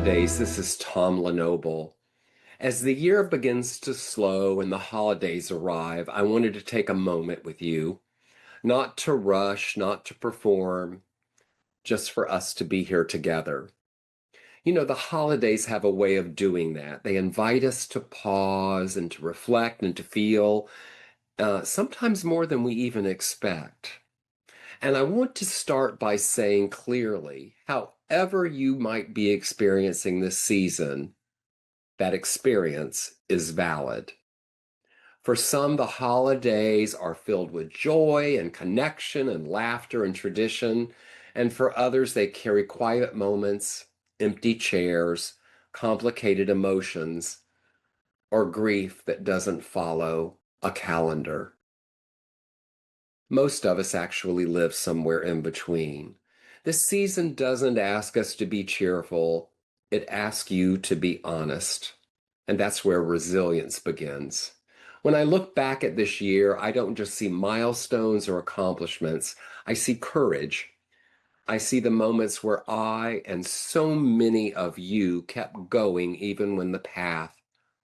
holidays. This is Tom Lenoble. As the year begins to slow and the holidays arrive, I wanted to take a moment with you, not to rush, not to perform, just for us to be here together. You know, the holidays have a way of doing that. They invite us to pause and to reflect and to feel, sometimes more than we even expect. And I want to start by saying clearly, however you might be experiencing this season, that experience is valid. For some, the holidays are filled with joy and connection and laughter and tradition. And for others, they carry quiet moments, empty chairs, complicated emotions, or grief that doesn't follow a calendar. Most of us actually live somewhere in between. This season doesn't ask us to be cheerful, it asks you to be honest. And that's where resilience begins. When I look back at this year, I don't just see milestones or accomplishments, I see courage. I see the moments where I and so many of you kept going even when the path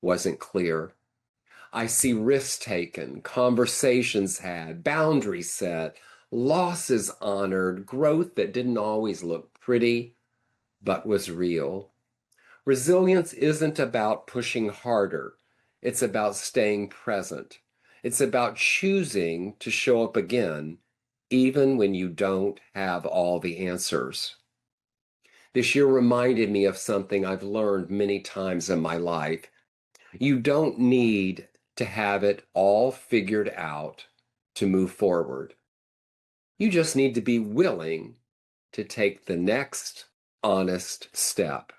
wasn't clear. I see risks taken, conversations had, boundaries set, losses honored, growth that didn't always look pretty, but was real. Resilience isn't about pushing harder. It's about staying present. It's about choosing to show up again, even when you don't have all the answers. This year reminded me of something I've learned many times in my life. You don't need to have it all figured out to move forward. You just need to be willing to take the next honest step.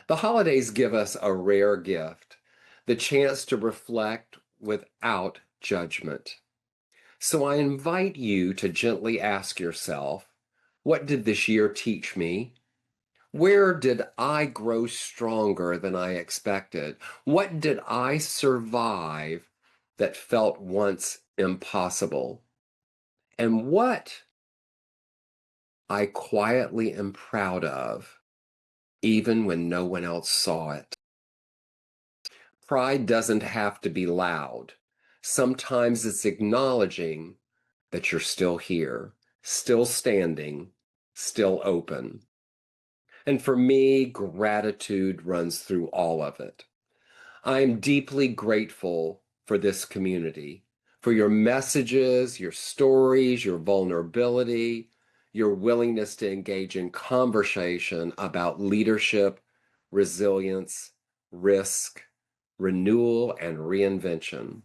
The holidays give us a rare gift, the chance to reflect without judgment. So I invite you to gently ask yourself, what did this year teach me? Where did I grow stronger than I expected? What did I survive that felt once impossible? And what I quietly am proud of, even when no one else saw it. Pride doesn't have to be loud. Sometimes it's acknowledging that you're still here, still standing, still open. And for me, gratitude runs through all of it. I'm deeply grateful for this community, for your messages, your stories, your vulnerability, your willingness to engage in conversation about leadership, resilience, risk, renewal, and reinvention.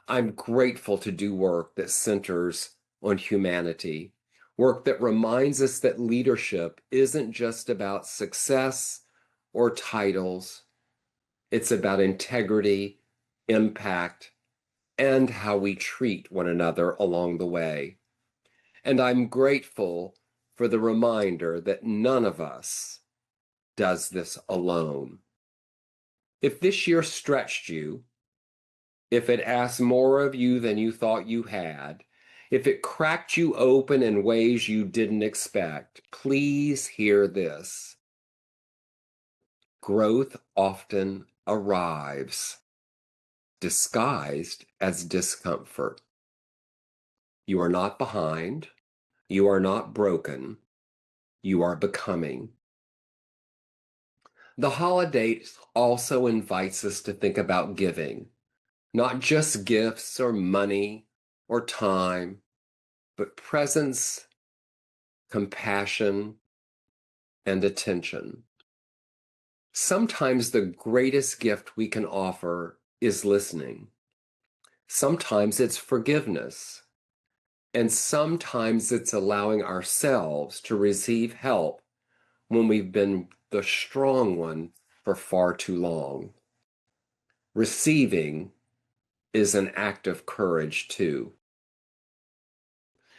I'm grateful to do work that centers on humanity, work that reminds us that leadership isn't just about success or titles. It's about integrity, impact, and how we treat one another along the way. And I'm grateful for the reminder that none of us does this alone. If this year stretched you, if it asked more of you than you thought you had, if it cracked you open in ways you didn't expect, please hear this. Growth often arrives disguised as discomfort. You are not behind. You are not broken. You are becoming. The holidays also invites us to think about giving, not just gifts or money or time, but presence, compassion, and attention. Sometimes the greatest gift we can offer is listening. Sometimes it's forgiveness. And sometimes it's allowing ourselves to receive help when we've been the strong one for far too long. Receiving is an act of courage too.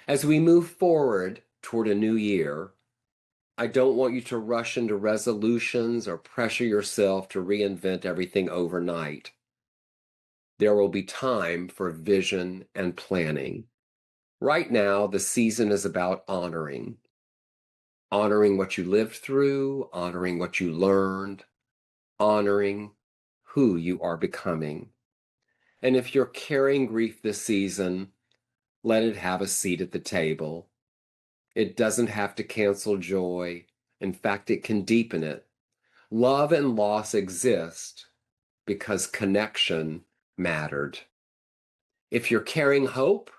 As we move forward toward a new year, I don't want you to rush into resolutions or pressure yourself to reinvent everything overnight. There will be time for vision and planning. Right now, the season is about honoring honoring what you lived through, honoring what you learned, honoring who you are becoming. And if you're carrying grief this season, let it have a seat at the table. It doesn't have to cancel joy. In fact, it can deepen it. Love and loss exist because connection mattered. If you're carrying hope,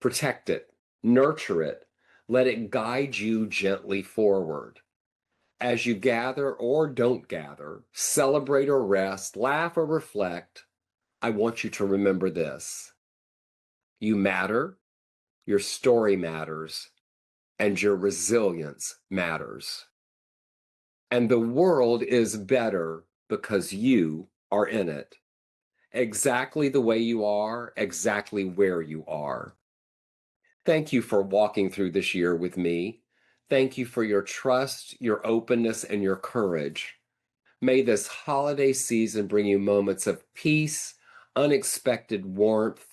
protect it, nurture it, let it guide you gently forward. As you gather or don't gather, celebrate or rest, laugh or reflect, I want you to remember this. You matter, your story matters, and your resilience matters. And the world is better because you are in it. Exactly the way you are, exactly where you are. Thank you for walking through this year with me. Thank you for your trust, your openness, and your courage. May this holiday season bring you moments of peace, unexpected warmth,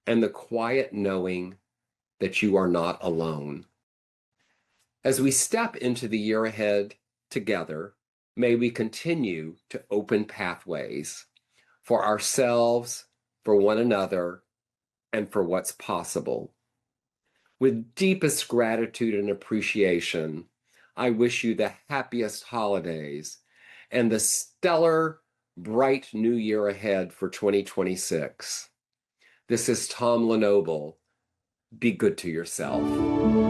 and the quiet knowing that you are not alone. As we step into the year ahead together, may we continue to open pathways for ourselves, for one another, and for what's possible. With deepest gratitude and appreciation, I wish you the happiest holidays and the stellar, bright new year ahead for 2026. This is Tom Lenoble. Be good to yourself.